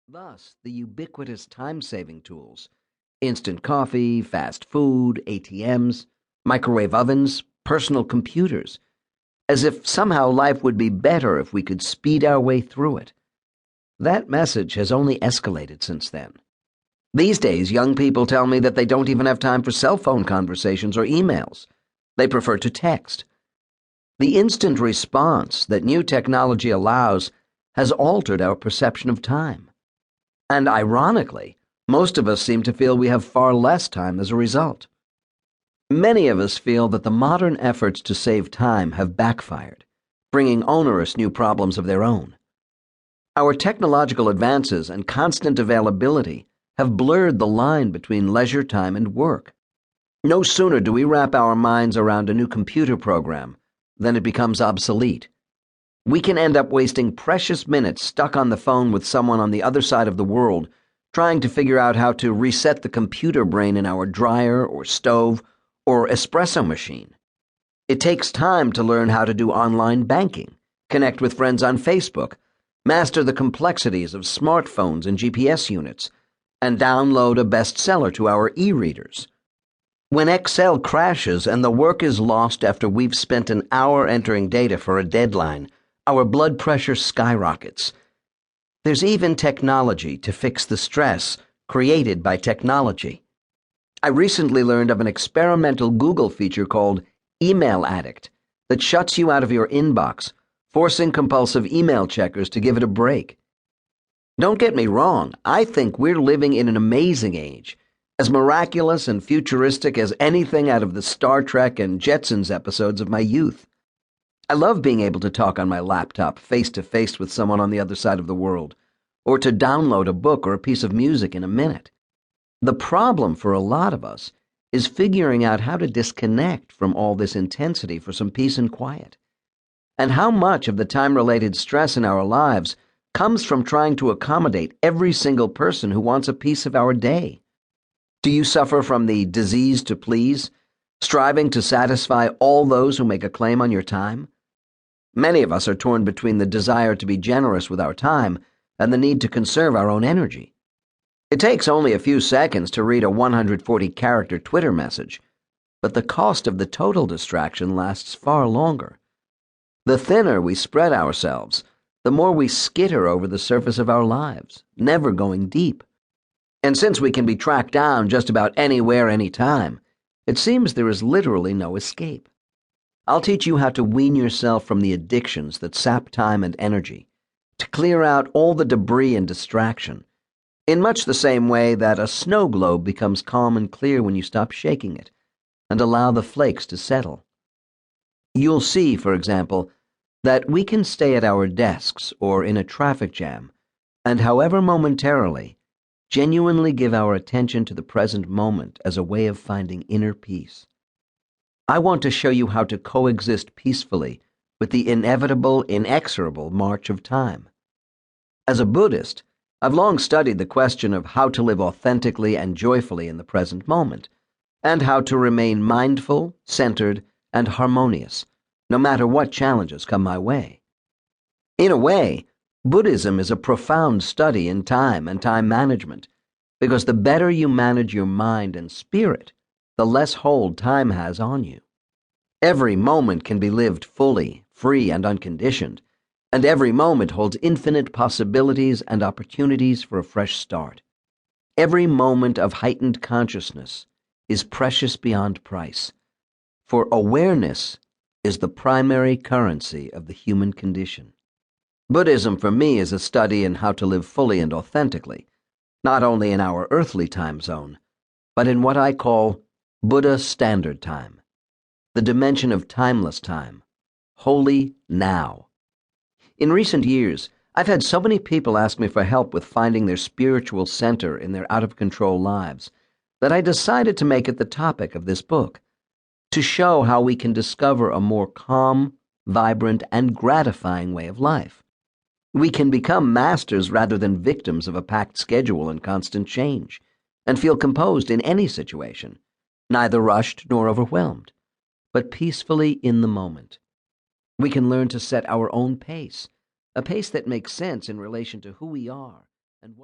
Thus, the ubiquitous time-saving tools, instant coffee, fast food, ATMs, microwave ovens, personal computers, as if somehow life would be better if we could speed our way through it. That message has only escalated since then. These days, young people tell me that they don't even have time for cell phone conversations or emails. They prefer to text. The instant response that new technology allows has altered our perception of time. And ironically, most of us seem to feel we have far less time as a result. Many of us feel that the modern efforts to save time have backfired, bringing onerous new problems of their own. Our technological advances and constant availability have blurred the line between leisure time and work. No sooner do we wrap our minds around a new computer program than it becomes obsolete. We can end up wasting precious minutes stuck on the phone with someone on the other side of the world, trying to figure out how to reset the computer brain in our dryer or stove or espresso machine. It takes time to learn how to do online banking, connect with friends on Facebook, master the complexities of smartphones and GPS units, and download a bestseller to our e-readers. When Excel crashes and the work is lost after we've spent an hour entering data for a deadline, our blood pressure skyrockets. There's even technology to fix the stress created by technology. I recently learned of an experimental Google feature called Email Addict that shuts you out of your inbox, forcing compulsive email checkers to give it a break. Don't get me wrong, I think we're living in an amazing age, as miraculous and futuristic as anything out of the Star Trek and Jetsons episodes of my youth. I love being able to talk on my laptop face to face with someone on the other side of the world, or to download a book or a piece of music in a minute. The problem for a lot of us is figuring out how to disconnect from all this intensity for some peace and quiet. And how much of the time-related stress in our lives comes from trying to accommodate every single person who wants a piece of our day. Do you suffer from the disease to please, striving to satisfy all those who make a claim on your time? Many of us are torn between the desire to be generous with our time and the need to conserve our own energy. It takes only a few seconds to read a 140-character Twitter message, but the cost of the total distraction lasts far longer. The thinner we spread ourselves, the more we skitter over the surface of our lives, never going deep. And since we can be tracked down just about anywhere, anytime, it seems there is literally no escape. I'll teach you how to wean yourself from the addictions that sap time and energy, to clear out all the debris and distraction, in much the same way that a snow globe becomes calm and clear when you stop shaking it and allow the flakes to settle. You'll see, for example, that we can stay at our desks or in a traffic jam and, however momentarily, genuinely give our attention to the present moment as a way of finding inner peace. I want to show you how to coexist peacefully with the inevitable, inexorable march of time. As a Buddhist, I've long studied the question of how to live authentically and joyfully in the present moment, and how to remain mindful, centered, and harmonious, no matter what challenges come my way. In a way, Buddhism is a profound study in time and time management, because the better you manage your mind and spirit, the less hold time has on you. Every moment can be lived fully, free, and unconditioned, and every moment holds infinite possibilities and opportunities for a fresh start. Every moment of heightened consciousness is precious beyond price, for awareness is the primary currency of the human condition. Buddhism for me is a study in how to live fully and authentically, not only in our earthly time zone, but in what I call Buddha Standard Time, the dimension of timeless time, holy now. In recent years, I've had so many people ask me for help with finding their spiritual center in their out-of-control lives that I decided to make it the topic of this book, to show how we can discover a more calm, vibrant, and gratifying way of life. We can become masters rather than victims of a packed schedule and constant change, and feel composed in any situation, neither rushed nor overwhelmed, but peacefully in the moment. We can learn to set our own pace, a pace that makes sense in relation to who we are